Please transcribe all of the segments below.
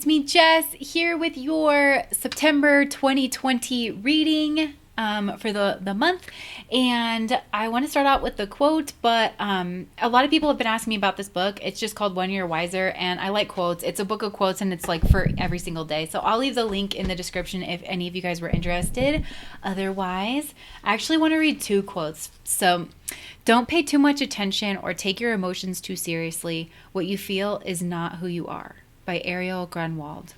me, Jess, here with your September 2020 reading for the month. And I want to start out with the quote, but a lot of people have been asking me about this book. It's just called 1 Year Wiser, and I like quotes. It's a book of quotes, and it's like for every single day. So I'll leave the link in the description if any of you guys were interested. Otherwise, I actually want to read 2 quotes. So, don't pay too much attention or take your emotions too seriously. What you feel is not who you are, by Ariel Grunwald.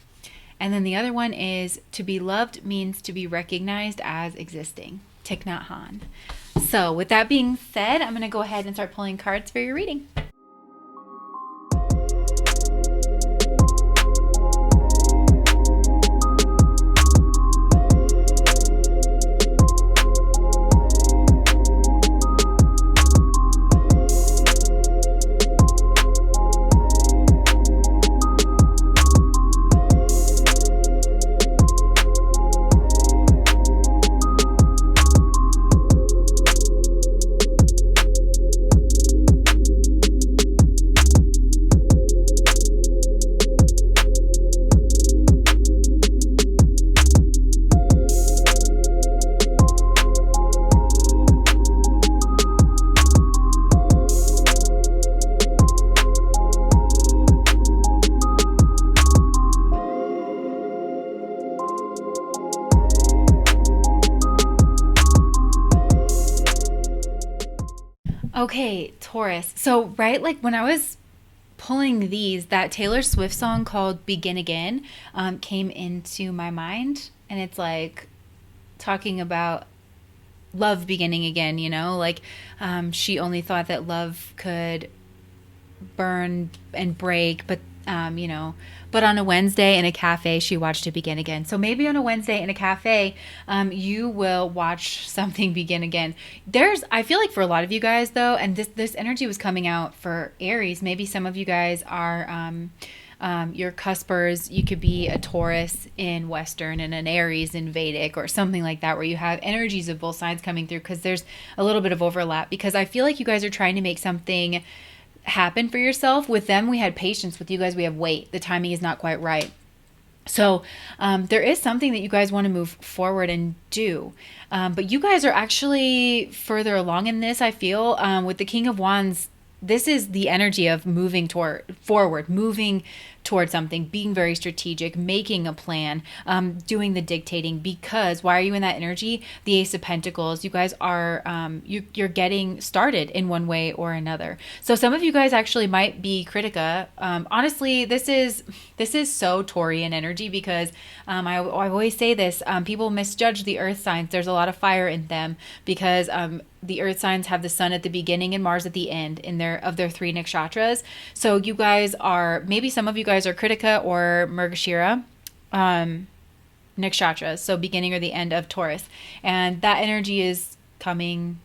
And then the other one is, to be loved means to be recognized as existing, Thich Nhat Hanh. So with that being said, I'm going to go ahead and start pulling cards for your reading. Okay, Taurus. So, right, like when I was pulling these, that Taylor Swift song called Begin Again came into my mind. And it's like talking about love beginning again, you know? Like she only thought that love could burn and break, but but on a Wednesday in a cafe, she watched it begin again. So maybe on a Wednesday in a cafe, you will watch something begin again. I feel like for a lot of you guys though, and this energy was coming out for Aries. Maybe some of you guys are your cuspers. You could be a Taurus in Western and an Aries in Vedic or something like that, where you have energies of both sides coming through, because there's a little bit of overlap. Because I feel like you guys are trying to make something happen for yourself. With them, we had patience. With you guys, we have wait. The timing is not quite right. So there is something that you guys want to move forward and do. But you guys are actually further along in this, I feel. With the King of Wands, this is the energy of moving forward, moving towards something, being very strategic, making a plan, doing the dictating. Because why are you in that energy? The Ace of Pentacles. You guys are you're getting started in one way or another. So some of you guys actually might be Critica. Honestly, this is so Taurian energy, because I always say this. People misjudge the earth signs. There's a lot of fire in them, because the earth signs have the sun at the beginning and Mars at the end of their 3 nakshatras. So you guys are, maybe some of you guys are Kritika or Mrgashira nakshatras, so beginning or the end of Taurus. And that energy is coming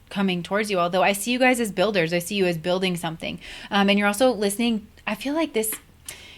towards you. Although I see you guys as builders. I see you as building something. And you're also listening. I feel like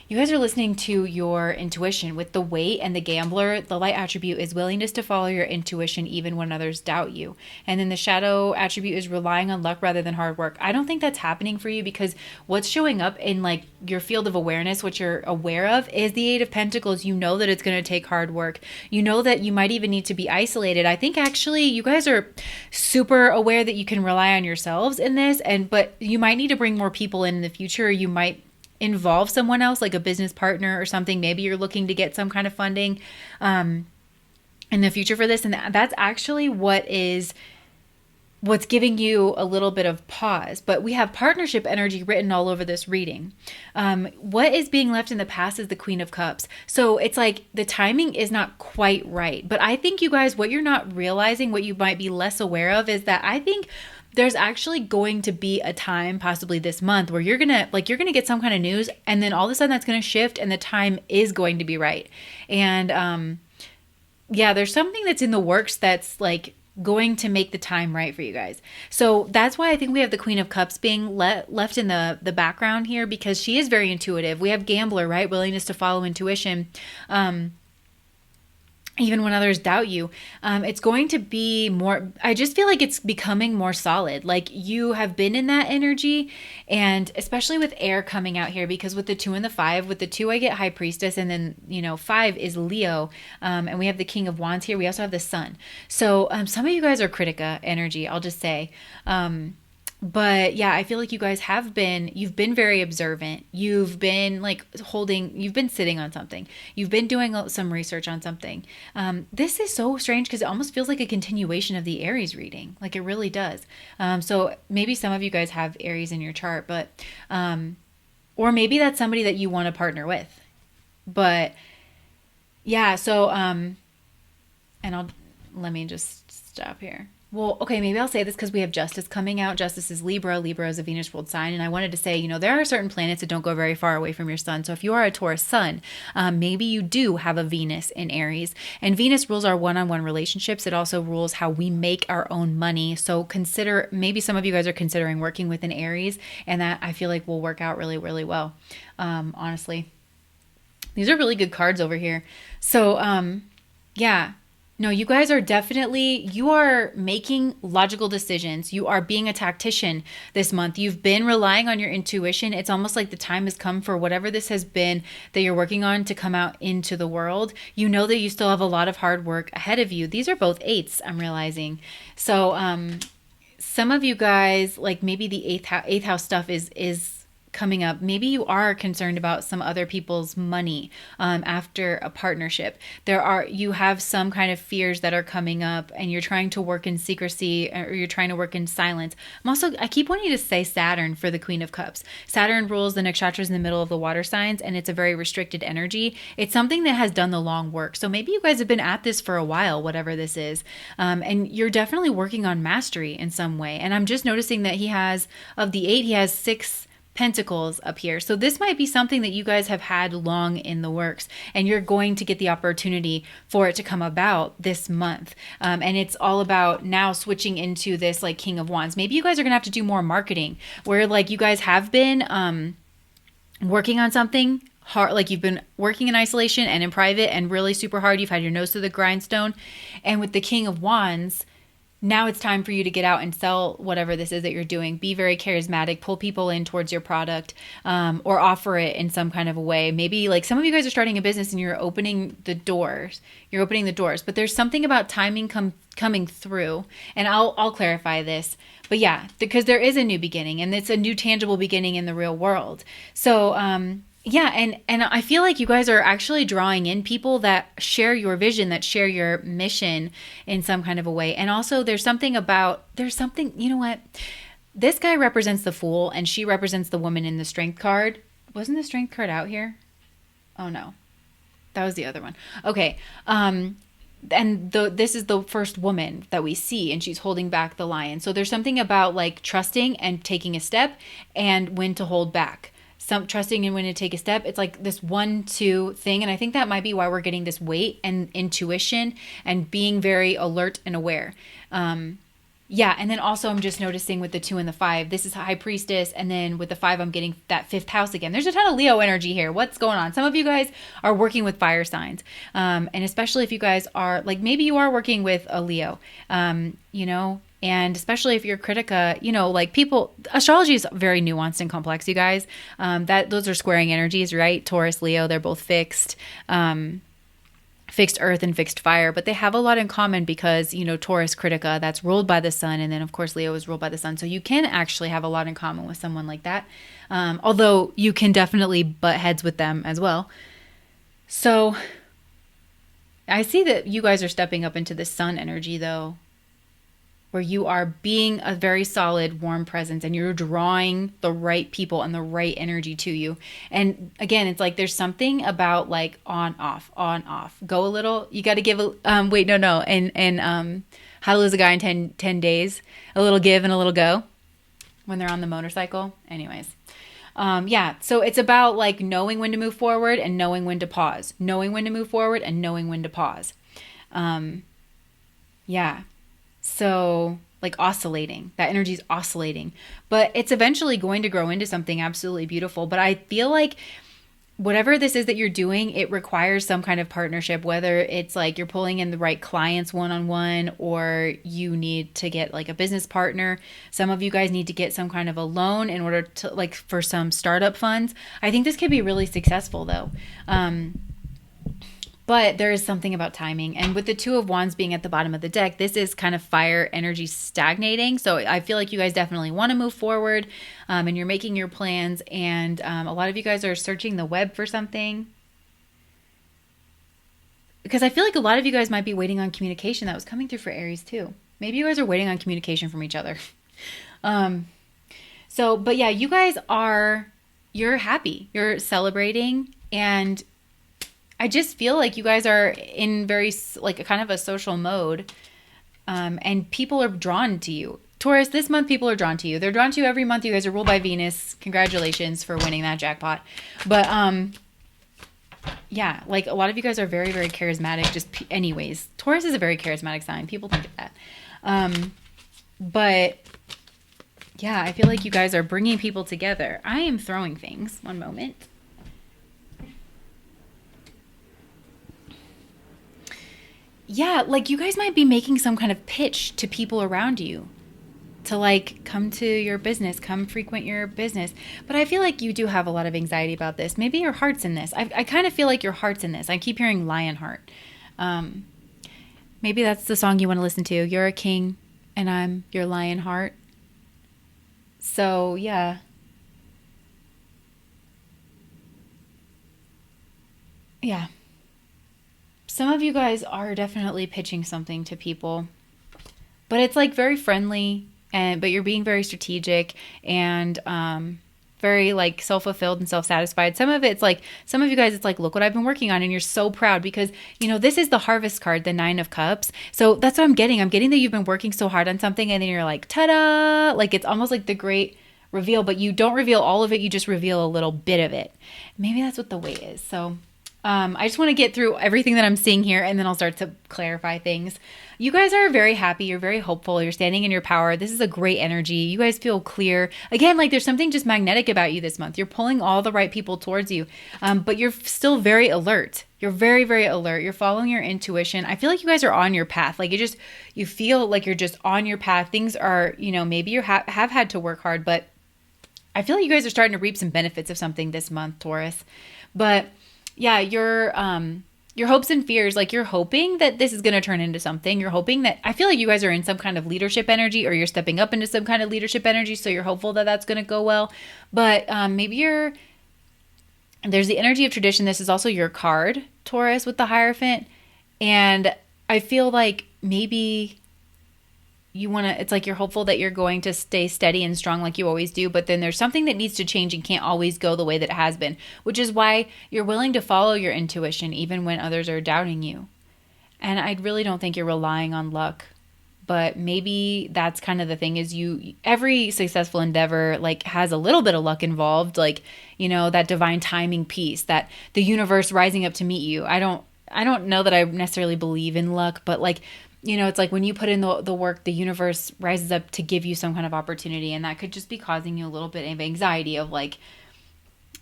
you guys are listening to your intuition. With the weight and the gambler, the light attribute is willingness to follow your intuition even when others doubt you. And then the shadow attribute is relying on luck rather than hard work. I don't think that's happening for you, because what's showing up in like your field of awareness, what you're aware of, is the 8 of Pentacles. You know that it's going to take hard work. You know that you might even need to be isolated. I think actually you guys are super aware that you can rely on yourselves in this, but you might need to bring more people in the future. You might involve someone else, like a business partner or something. Maybe you're looking to get some kind of funding in the future for this. And that's actually what's giving you a little bit of pause. But we have partnership energy written all over this reading. What is being left in the past is the Queen of Cups. So it's like the timing is not quite right. But I think you guys, what you're not realizing, what you might be less aware of, is that I think there's actually going to be a time, possibly this month, where you're gonna get some kind of news, and then all of a sudden that's gonna shift, and the time is going to be right. And there's something that's in the works that's like going to make the time right for you guys. So that's why I think we have the Queen of Cups being left in the background here, because she is very intuitive. We have gambler, right? Willingness to follow intuition. even when others doubt you. It's going to be more, I just feel like it's becoming more solid. Like you have been in that energy, and especially with air coming out here, because with the 2 and the 5, with the 2 I get high priestess, and then 5 is Leo, and we have the king of wands here. We also have the sun. So some of you guys are Critica energy, I'll just say. But yeah, I feel like you guys you've been very observant. You've been you've been sitting on something. You've been doing some research on something. This is so strange because it almost feels like a continuation of the Aries reading. Like it really does. So maybe some of you guys have Aries in your chart, but, or maybe that's somebody that you want to partner with. But yeah, so, let me just stop here. Well, okay, maybe I'll say this because we have Justice coming out. Justice is Libra. Libra is a Venus ruled sign. And I wanted to say, there are certain planets that don't go very far away from your sun. So if you are a Taurus sun, maybe you do have a Venus in Aries. And Venus rules our one-on-one relationships. It also rules how we make our own money. So maybe some of you guys are considering working with an Aries. And that I feel like will work out really, really well, honestly. These are really good cards over here. So, yeah. No, you guys are you are making logical decisions. You are being a tactician this month. You've been relying on your intuition. It's almost like the time has come for whatever this has been that you're working on to come out into the world. You know that you still have a lot of hard work ahead of you. These are both 8s, I'm realizing. So, some of you guys, like maybe the eighth house stuff is coming up. Maybe you are concerned about some other people's money after a partnership. You have some kind of fears that are coming up, and you're trying to work in secrecy, or you're trying to work in silence. I keep wanting to say Saturn for the Queen of Cups. Saturn rules the nakshatras in the middle of the water signs, and it's a very restricted energy. It's something that has done the long work. So maybe you guys have been at this for a while, whatever this is, and you're definitely working on mastery in some way. And I'm just noticing that of the 8, he has 6 Pentacles up here. So this might be something that you guys have had long in the works, and you're going to get the opportunity for it to come about this month. And it's all about now switching into this like King of Wands. Maybe you guys are going to have to do more marketing where like you guys have been working on something hard, like you've been working in isolation and in private and really super hard. You've had your nose to the grindstone. And with the King of Wands, now it's time for you to get out and sell whatever this is that you're doing. Be very charismatic, pull people in towards your product, or offer it in some kind of a way. Maybe like some of you guys are starting a business and you're opening the doors. But there's something about timing coming through, and I'll clarify this. But yeah, because there is a new beginning, and it's a new tangible beginning in the real world. So, yeah, and I feel like you guys are actually drawing in people that share your vision, that share your mission in some kind of a way. And also there's something, you know what? This guy represents the Fool, and she represents the woman in the Strength card. Wasn't the Strength card out here? Oh no, that was the other one. Okay. This is the first woman that we see, and she's holding back the lion. So there's something about like trusting and taking a step, and when to hold back. Trusting and when to take a step. It's like this 1-2 thing. And I think that might be why we're getting this weight and intuition and being very alert and aware. Yeah. And then also I'm just noticing with the 2 and the 5, this is High Priestess. And then with the 5, I'm getting that 5th house again. There's a ton of Leo energy here. What's going on? Some of you guys are working with fire signs. And especially if you guys are like, maybe you are working with a Leo, and especially if you're Critica, like astrology is very nuanced and complex, you guys. Those are squaring energies, right? Taurus, Leo, they're both fixed earth and fixed fire, but they have a lot in common because, Taurus, Critica, that's ruled by the sun. And then of course, Leo is ruled by the sun. So you can actually have a lot in common with someone like that. Although you can definitely butt heads with them as well. So I see that you guys are stepping up into the sun energy though, where you are being a very solid, warm presence, and you're drawing the right people and the right energy to you. And again, it's like there's something about like on, off. Go a little. You got to give a wait, no. And How to Lose a Guy in 10 Days. A little give and a little go when they're on the motorcycle. Anyways. Yeah, so it's about like knowing when to move forward and knowing when to pause. Knowing when to move forward and knowing when to pause. Yeah. So like oscillating, that energy is oscillating, but it's eventually going to grow into something absolutely beautiful. But I feel like whatever this is that you're doing, it requires some kind of partnership, whether it's like you're pulling in the right clients one-on-one, or you need to get like a business partner. Some of you guys need to get some kind of a loan in order to, like, for some startup funds. I think this could be really successful though. But there is something about timing. And with the Two of Wands being at the bottom of the deck, this is kind of fire energy stagnating. So I feel like you guys definitely want to move forward, and you're making your plans. And a lot of you guys are searching the web for something. Because I feel like a lot of you guys might be waiting on communication. That was coming through for Aries too. Maybe you guys are waiting on communication from each other. But yeah, you guys you're happy. You're celebrating, and I just feel like you guys are in very, like, a kind of a social mode, and people are drawn to you. Taurus, this month people are drawn to you. They're drawn to you every month. You guys are ruled by Venus. Congratulations for winning that jackpot. But yeah, like, a lot of you guys are very, very charismatic. Anyways, Taurus is a very charismatic sign. People think of that. But yeah, I feel like you guys are bringing people together. I am throwing things. One moment. Yeah, like, you guys might be making some kind of pitch to people around you to, like, come to your business, come frequent your business. But I feel like you do have a lot of anxiety about this. Maybe your heart's in this. I kind of feel like your heart's in this. I keep hearing Lionheart. Maybe that's the song you want to listen to. You're a king and I'm your Lionheart. So, yeah. Yeah. Some of you guys are definitely pitching something to people, but it's like very friendly, but you're being very strategic and very, like, self-fulfilled and self-satisfied. Some of you guys, it's like, look what I've been working on, and you're so proud because, you know, this is the Harvest card, the Nine of Cups. So that's what I'm getting. I'm getting that you've been working so hard on something, and then you're like, ta-da! Like, it's almost like the great reveal, but you don't reveal all of it. You just reveal a little bit of it. Maybe that's what the way is. So I just want to get through everything that I'm seeing here, and then I'll start to clarify things. You guys are very happy. You're very hopeful. You're standing in your power. This is a great energy. You guys feel clear. Again, like, there's something just magnetic about you this month. You're pulling all the right people towards you, but you're still very alert. You're very, very alert. You're following your intuition. I feel like you guys are on your path. Like, you feel like you're just on your path. Things are, you know, maybe you have had to work hard, but I feel like you guys are starting to reap some benefits of something this month, Taurus. But yeah, your hopes and fears, like, you're hoping that this is going to turn into something. You're hoping that, I feel like you guys are in some kind of leadership energy, or you're stepping up into some kind of leadership energy. So you're hopeful that that's going to go well. But maybe there's the energy of tradition. This is also your card, Taurus, with the Hierophant. And I feel like maybe it's like you're hopeful that you're going to stay steady and strong like you always do, but then there's something that needs to change and can't always go the way that it has been, which is why you're willing to follow your intuition even when others are doubting you. And I really don't think you're relying on luck, but maybe that's kind of the thing is every successful endeavor, like, has a little bit of luck involved, like, you know, that divine timing piece, that the universe rising up to meet you. I don't know that I necessarily believe in luck, but, like, you know, it's like when you put in the work, the universe rises up to give you some kind of opportunity, and that could just be causing you a little bit of anxiety of, like,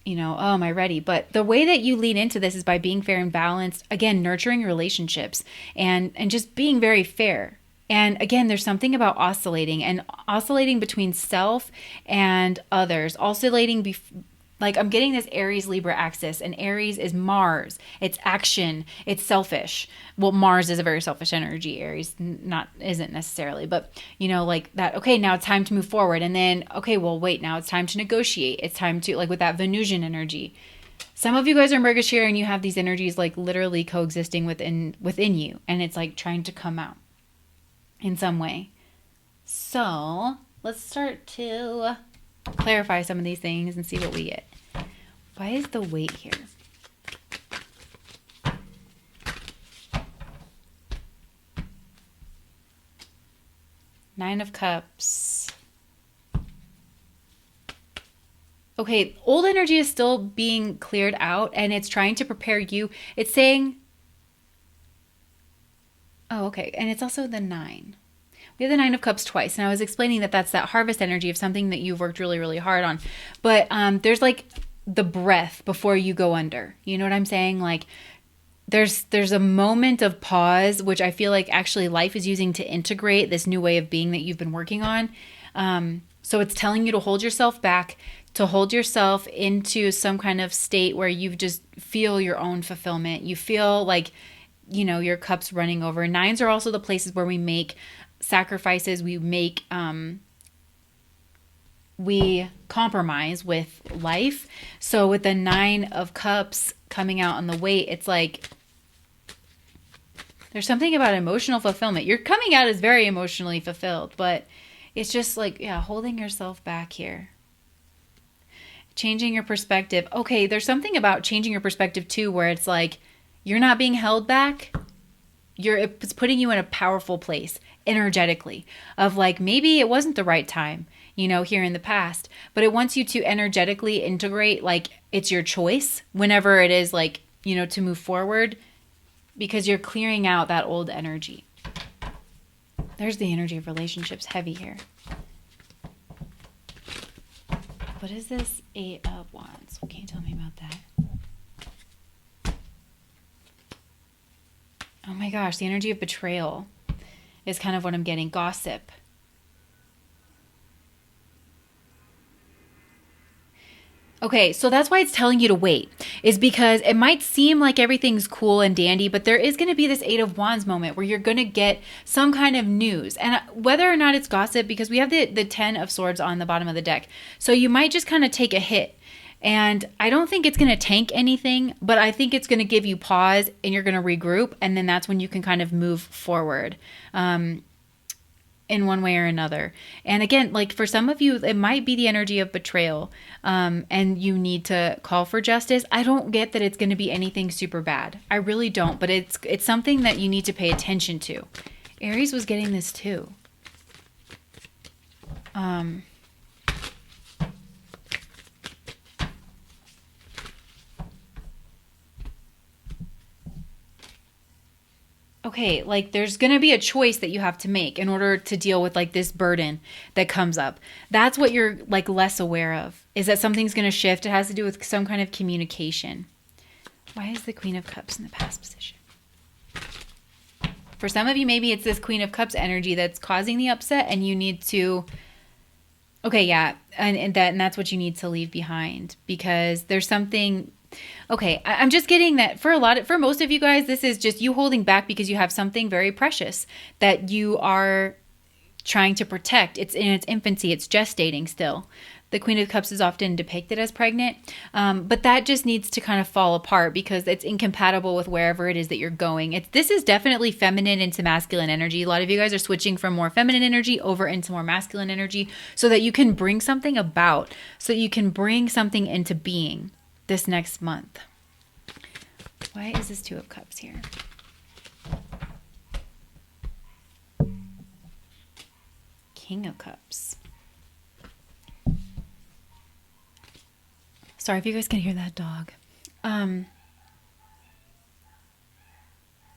you know, oh, am I ready? But the way that you lean into this is by being fair and balanced, again, nurturing relationships and just being very fair. And again, there's something about oscillating between self and others, like, I'm getting this Aries Libra axis, and Aries is Mars. It's action. It's selfish. Well, Mars is a very selfish energy. Aries isn't necessarily, but, you know, like that. Okay, now it's time to move forward, and then, okay, well, wait, now it's time to negotiate. It's time to, like, with that Venusian energy. Some of you guys are Mrgashira, and you have these energies, like, literally coexisting within you, and it's like trying to come out in some way. So let's start to clarify some of these things and see what we get. Why is the weight here? Nine of Cups. Okay, old energy is still being cleared out, and it's trying to prepare you. It's saying, oh, okay, and it's also the 9. We have the Nine of Cups twice, and I was explaining that that's that harvest energy of something that you've worked really, really hard on. But there's, like, the breath before you go under. You know what I'm saying? Like there's a moment of pause, which I feel like actually life is using to integrate this new way of being that you've been working on. So it's telling you to hold yourself back, to hold yourself into some kind of state where you just feel your own fulfillment. You feel like, your cup's running over. Nines are also the places where we make sacrifices. We compromise with life. So with the 9 of cups coming out on the weight, it's like there's something about emotional fulfillment. You're coming out as very emotionally fulfilled, but it's just like, holding yourself back here. Changing your perspective. Okay, there's something about changing your perspective too, where it's like you're not being held back. It's putting you in a powerful place energetically of like, maybe it wasn't the right time, here in the past, but it wants you to energetically integrate, like it's your choice whenever it is like, to move forward, because you're clearing out that old energy. There's the energy of relationships heavy here. What is this 8 of Wands? What can you tell me about that? Oh my gosh, the energy of betrayal is kind of what I'm getting. Gossip. Okay, so that's why it's telling you to wait, is because it might seem like everything's cool and dandy, but there is going to be this 8 of Wands moment where you're going to get some kind of news. And whether or not it's gossip, because we have the 10 of Swords on the bottom of the deck. So you might just kind of take a hit. And I don't think it's going to tank anything, but I think it's going to give you pause and you're going to regroup. And then that's when you can kind of move forward. In one way or another. And again, like for some of you, it might be the energy of betrayal, and you need to call for justice. I don't get that it's going to be anything super bad. I really don't, but it's something that you need to pay attention to. Aries was getting this too. Okay, like there's going to be a choice that you have to make in order to deal with like this burden that comes up. That's what you're like less aware of, is that something's going to shift. It has to do with some kind of communication. Why is the Queen of Cups in the past position? For some of you, maybe it's this Queen of Cups energy that's causing the upset and you need to, okay, yeah, and that's what you need to leave behind, because there's something. Okay, I'm just getting that for most of you guys, this is just you holding back because you have something very precious that you are trying to protect. It's in its infancy. It's gestating still. The Queen of Cups is often depicted as pregnant, but that just needs to kind of fall apart because it's incompatible with wherever it is that you're going. This is definitely feminine into masculine energy. A lot of you guys are switching from more feminine energy over into more masculine energy so that you can bring something about, so you can bring something into being this next month. Why is this 2 of Cups here? King of Cups. Sorry if you guys can hear that dog.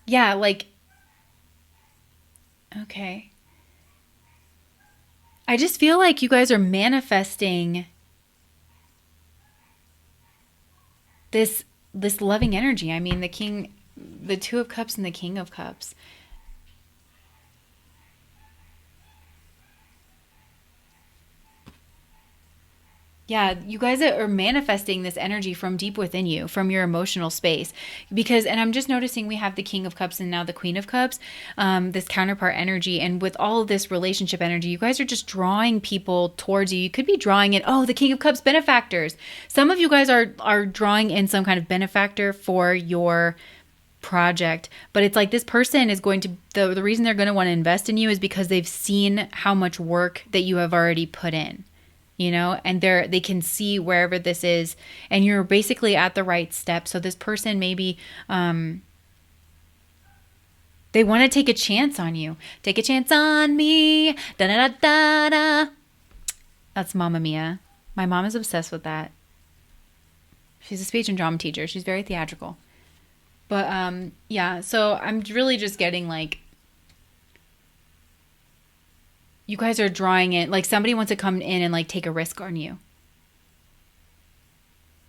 Yeah, like, okay. I just feel like you guys are manifesting this loving energy. I mean, the 2 of Cups and the King of Cups. Yeah, you guys are manifesting this energy from deep within you, from your emotional space. And I'm just noticing we have the King of Cups and now the Queen of Cups, this counterpart energy. And with all of this relationship energy, you guys are just drawing people towards you. You could be drawing in, the King of Cups benefactors. Some of you guys are drawing in some kind of benefactor for your project, but it's like this person is going to, the reason they're going to want to invest in you is because they've seen how much work that you have already put in. And they can see wherever this is, and you're basically at the right step. So this person maybe, they want to take a chance on you. Take a chance on me. Da da da da da. That's Mamma Mia. My mom is obsessed with that. She's a speech and drama teacher. She's very theatrical. But yeah, so I'm really just getting like, you guys are drawing it, like somebody wants to come in and like take a risk on you.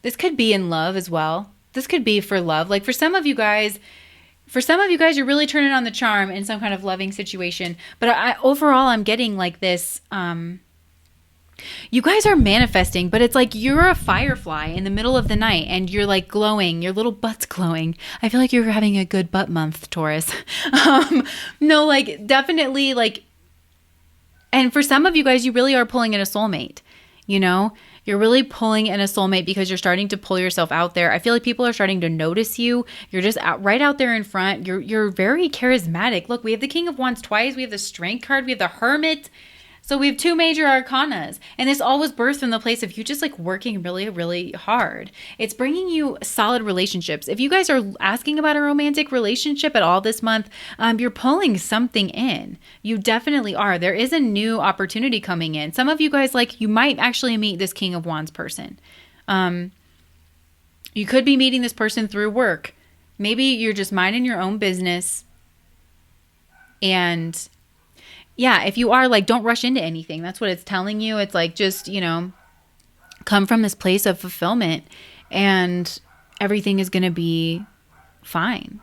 This could be in love as well. This could be for love. Like for some of you guys, you're really turning on the charm in some kind of loving situation. But overall, I'm getting like this. You guys are manifesting, but it's like you're a firefly in the middle of the night and you're like glowing. Your little butt's glowing. I feel like you're having a good butt month, Taurus. No, like definitely like, and for some of you guys, you really are pulling in a soulmate, you know? You're really pulling in a soulmate because you're starting to pull yourself out there. I feel like people are starting to notice you. You're just right out there in front. You're very charismatic. Look, we have the King of Wands twice. We have the Strength card. We have the Hermit. So we have two major arcanas. And this all was birthed from the place of you just like working really, really hard. It's bringing you solid relationships. If you guys are asking about a romantic relationship at all this month, you're pulling something in. You definitely are. There is a new opportunity coming in. Some of you guys, like, you might actually meet this King of Wands person. You could be meeting this person through work. Maybe you're just minding your own business. And yeah, if you are, like, don't rush into anything. That's what it's telling you. It's like, just, come from this place of fulfillment and everything is going to be fine.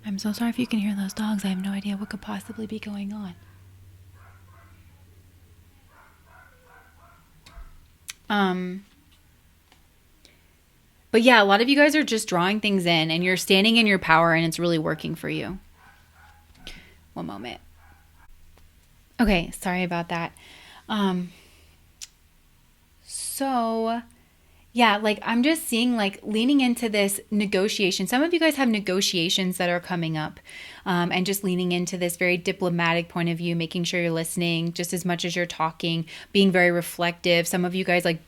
I'm so sorry if you can hear those dogs. I have no idea what could possibly be going on. But yeah, a lot of you guys are just drawing things in and you're standing in your power and it's really working for you. One moment. Okay, sorry about that. So yeah, like I'm just seeing like leaning into this negotiation. Some of you guys have negotiations that are coming up, and just leaning into this very diplomatic point of view, making sure you're listening just as much as you're talking, being very reflective. Some of you guys like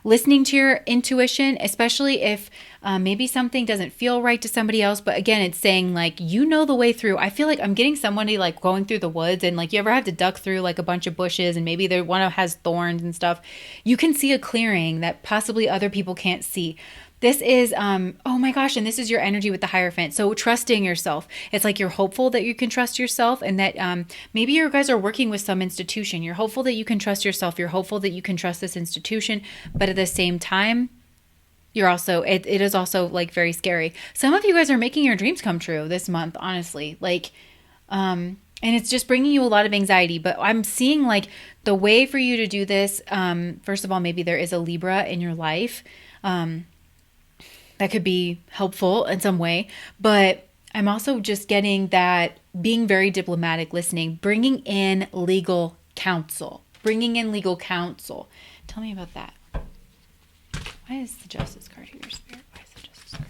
listening to your intuition, especially if maybe something doesn't feel right to somebody else. But again, it's saying like, you know the way through. I feel like I'm getting somebody like going through the woods and like you ever have to duck through like a bunch of bushes and maybe there one has thorns and stuff. You can see a clearing that possibly other people can't see. This is, oh my gosh, and this is your energy with the Hierophant. So trusting yourself. It's like you're hopeful that you can trust yourself and that maybe you guys are working with some institution. You're hopeful that you can trust yourself. You're hopeful that you can trust this institution. But at the same time, you're also, it is also like very scary. Some of you guys are making your dreams come true this month, honestly. Like, and it's just bringing you a lot of anxiety. But I'm seeing like the way for you to do this, first of all, maybe there is a Libra in your life. That could be helpful in some way, but I'm also just getting that being very diplomatic, listening, bringing in legal counsel. Tell me about that. Why is the Justice card here, Spirit? Why is the Justice card,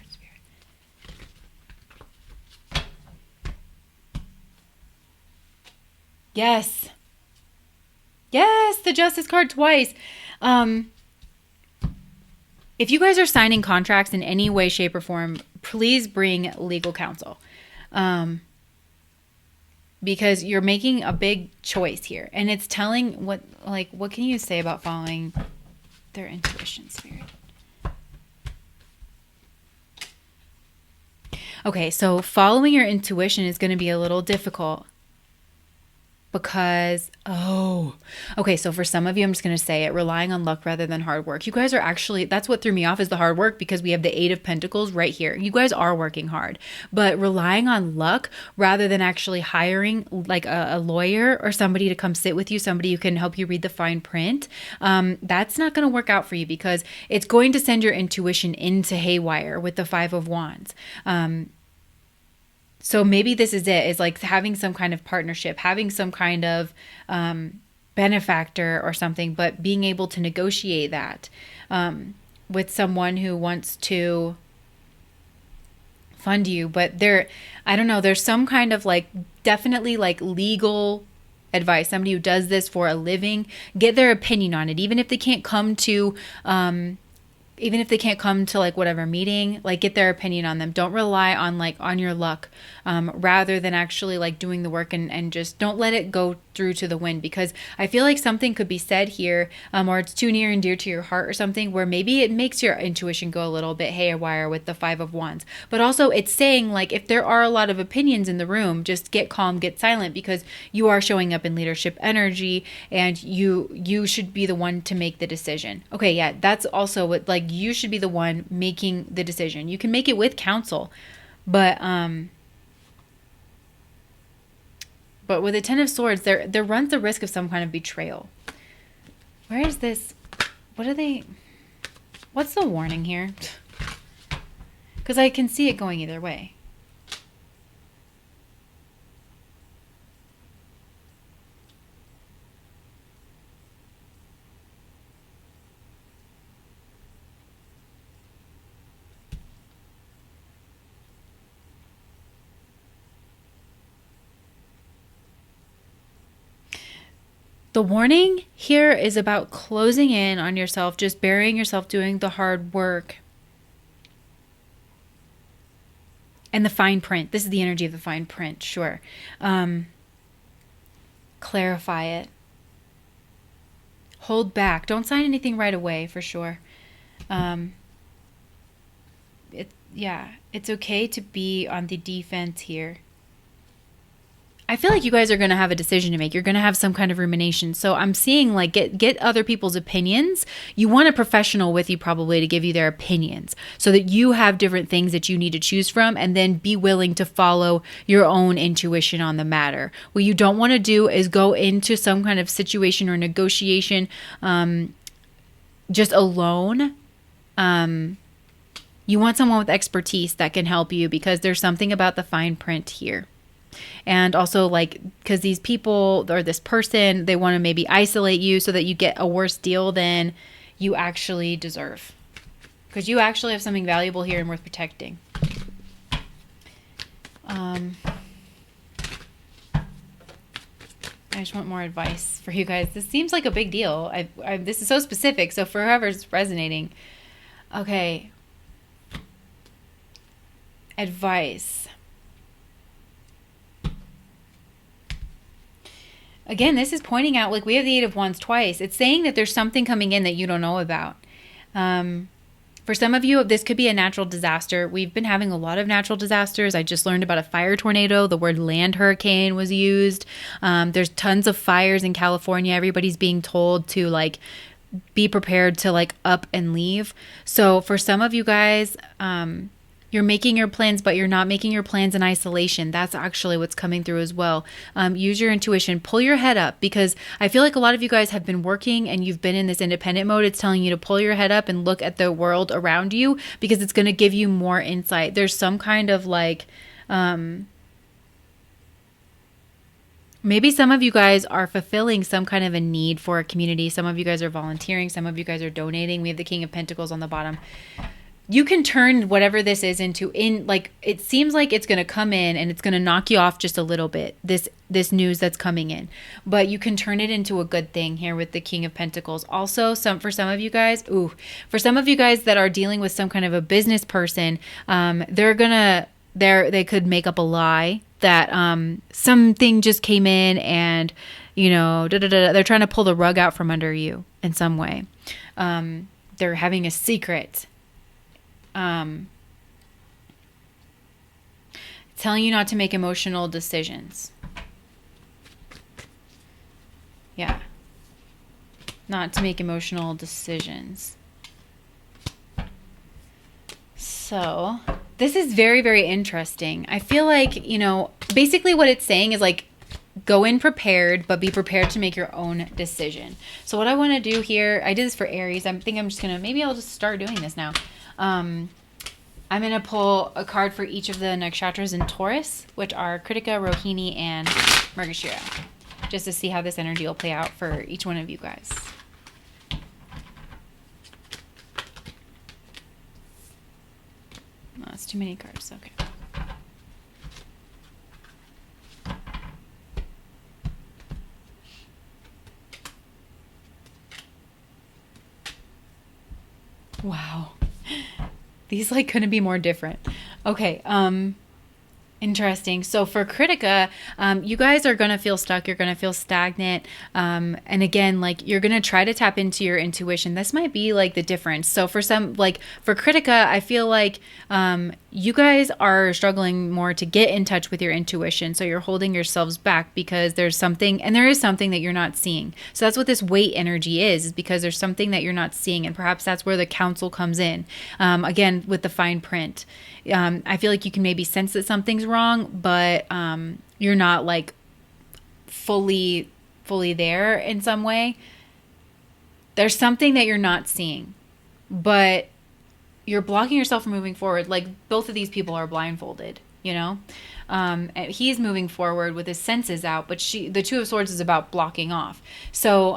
Spirit? Yes. Yes, the Justice card twice. If you guys are signing contracts in any way, shape, or form, please bring legal counsel. Because you're making a big choice here. And it's telling what can you say about following their intuition, Spirit? Okay, so following your intuition is going to be a little difficult. Because, okay, so for some of you, I'm just going to say it, relying on luck rather than hard work. You guys are actually, that's what threw me off is the hard work because we have the Eight of Pentacles right here. You guys are working hard, but relying on luck rather than actually hiring like a lawyer or somebody to come sit with you, somebody who can help you read the fine print, that's not going to work out for you because it's going to send your intuition into haywire with the Five of Wands. So maybe this is it, is like having some kind of partnership, having some kind of benefactor or something, but being able to negotiate that with someone who wants to fund you. But I don't know, there's some kind of like definitely like legal advice, somebody who does this for a living, get their opinion on it, even if they can't come to like whatever meeting, like get their opinion on them. Don't rely on like on your luck, rather than actually like doing the work and just don't let it go through to the wind, because I feel like something could be said here, or it's too near and dear to your heart or something, where maybe it makes your intuition go a little bit haywire with the 5 of Wands. But also it's saying, like, if there are a lot of opinions in the room, just get calm, get silent, because you are showing up in leadership energy, and you should be the one to make the decision. Okay, yeah, that's also what, like, you should be the one making the decision. You can make it with counsel, but with the 10 of Swords, there runs the risk of some kind of betrayal. Where is this? What's the warning here? Because I can see it going either way. The warning here is about closing in on yourself, just burying yourself, doing the hard work. And the fine print. This is the energy of the fine print, sure. Clarify it. Hold back. Don't sign anything right away, for sure. It's okay to be on the defense here. I feel like you guys are going to have a decision to make. You're going to have some kind of rumination. So I'm seeing, like, get other people's opinions. You want a professional with you probably to give you their opinions, so that you have different things that you need to choose from, and then be willing to follow your own intuition on the matter. What you don't want to do is go into some kind of situation or negotiation just alone. You want someone with expertise that can help you, because there's something about the fine print here. And also, like, because these people or this person, they want to maybe isolate you so that you get a worse deal than you actually deserve. Because you actually have something valuable here and worth protecting. I just want more advice for you guys. This seems like a big deal. This is so specific. So for whoever's resonating. Okay. Advice. Again, this is pointing out, like, we have the 8 of Wands twice. It's saying that there's something coming in that you don't know about. For some of you, this could be a natural disaster. We've been having a lot of natural disasters. I just learned about a fire tornado. The word land hurricane was used. There's tons of fires in California. Everybody's being told to, like, be prepared to, like, up and leave. So for some of you guys, you're making your plans, but you're not making your plans in isolation. That's actually what's coming through as well. Use your intuition. Pull your head up, because I feel like a lot of you guys have been working and you've been in this independent mode. It's telling you to pull your head up and look at the world around you, because it's going to give you more insight. There's some kind of, like, maybe some of you guys are fulfilling some kind of a need for a community. Some of you guys are volunteering. Some of you guys are donating. We have the King of Pentacles on the bottom. You can turn whatever this is into, like, it seems like it's going to come in and it's going to knock you off just a little bit, this news that's coming in, but you can turn it into a good thing here with the King of Pentacles. Also, for some of you guys that are dealing with some kind of a business person, they could make up a lie that something just came in and, you know, they're trying to pull the rug out from under you in some way. They're having a secret. Telling you not to make emotional decisions. Yeah. Not to make emotional decisions. So, this is very, very interesting. I feel like, you know, basically what it's saying is, like, go in prepared, but be prepared to make your own decision. So what I want to do here, I did this for Aries. Maybe I'll just start doing this now. I'm going to pull a card for each of the Nakshatras in Taurus, which are Kritika, Rohini, and Mrigashira, just to see how this energy will play out for each one of you guys. Oh, that's too many cards. Okay. Wow. These, like, couldn't be more different. Okay. Interesting. So for Critica, you guys are going to feel stuck. You're going to feel stagnant. And again, like you're going to try to tap into your intuition. This might be like the difference. So for some, like for Critica, I feel like you guys are struggling more to get in touch with your intuition. So you're holding yourselves back because there's something, and there is something that you're not seeing. So that's what this weight energy is because there's something that you're not seeing. And perhaps that's where the counsel comes in. Again, with the fine print. I feel like you can maybe sense that something's wrong, but you're not like fully there in some way. There's something that you're not seeing, but you're blocking yourself from moving forward. Like both of these people are blindfolded, you know? And he's moving forward with his senses out, but the Two of Swords is about blocking off. So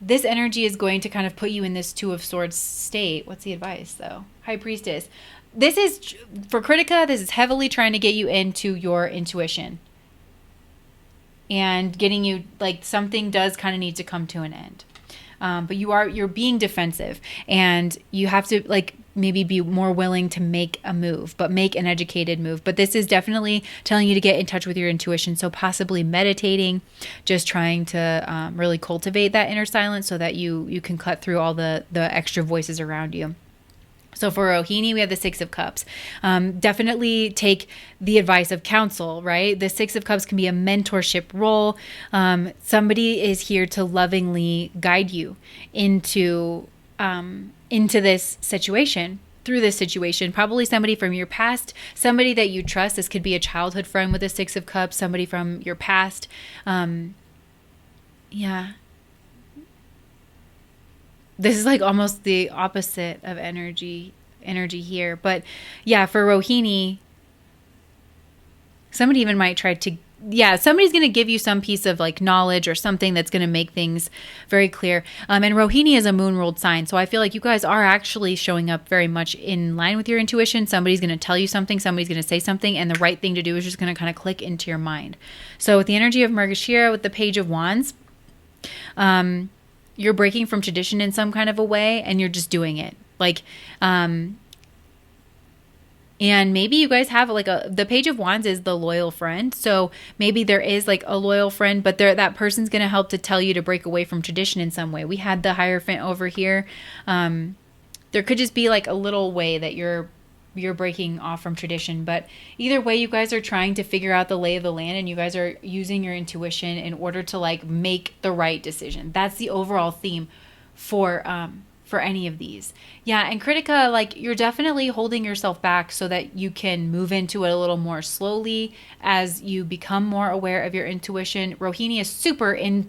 this energy is going to kind of put you in this Two of Swords state. What's the advice though? High Priestess. This is, for Critica, this is heavily trying to get you into your intuition. And getting you, like, something does kind of need to come to an end. But you're being defensive. And you have to, like, maybe be more willing to make a move. But make an educated move. But this is definitely telling you to get in touch with your intuition. So possibly meditating. Just trying to really cultivate that inner silence so that you can cut through all the extra voices around you. So for Rohini, we have the Six of Cups. Definitely take the advice of counsel, right? The Six of Cups can be a mentorship role. Somebody is here to lovingly guide you into this situation, through this situation. Probably somebody from your past, somebody that you trust. This could be a childhood friend with a Six of Cups, somebody from your past. Yeah. This is like almost the opposite of energy here. But yeah, for Rohini, somebody even might try to, somebody's going to give you some piece of like knowledge or something that's going to make things very clear. And Rohini is a moon ruled sign. So I feel like you guys are actually showing up very much in line with your intuition. Somebody's going to tell you something, somebody's going to say something, and the right thing to do is just going to kind of click into your mind. So with the energy of Mrgashira, with the Page of Wands, you're breaking from tradition in some kind of a way and you're just doing it. Like, and maybe you guys have like the Page of Wands is the loyal friend. So maybe there is like a loyal friend, but that person's going to help to tell you to break away from tradition in some way. We had the Hierophant over here. There could just be like a little way that you're breaking off from tradition, but either way, you guys are trying to figure out the lay of the land and you guys are using your intuition in order to like make the right decision. That's the overall theme for any of these. Yeah. And Critica, like you're definitely holding yourself back so that you can move into it a little more slowly as you become more aware of your intuition. Rohini is super in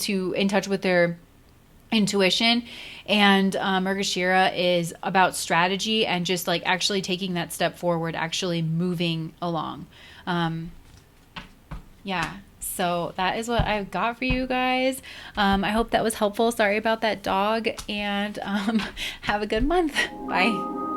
touch with their intuition, and Mrgashira is about strategy and just like actually taking that step forward, actually moving along. So that is what I've got for you guys. I hope that was helpful. Sorry about that dog, and have a good month. Bye.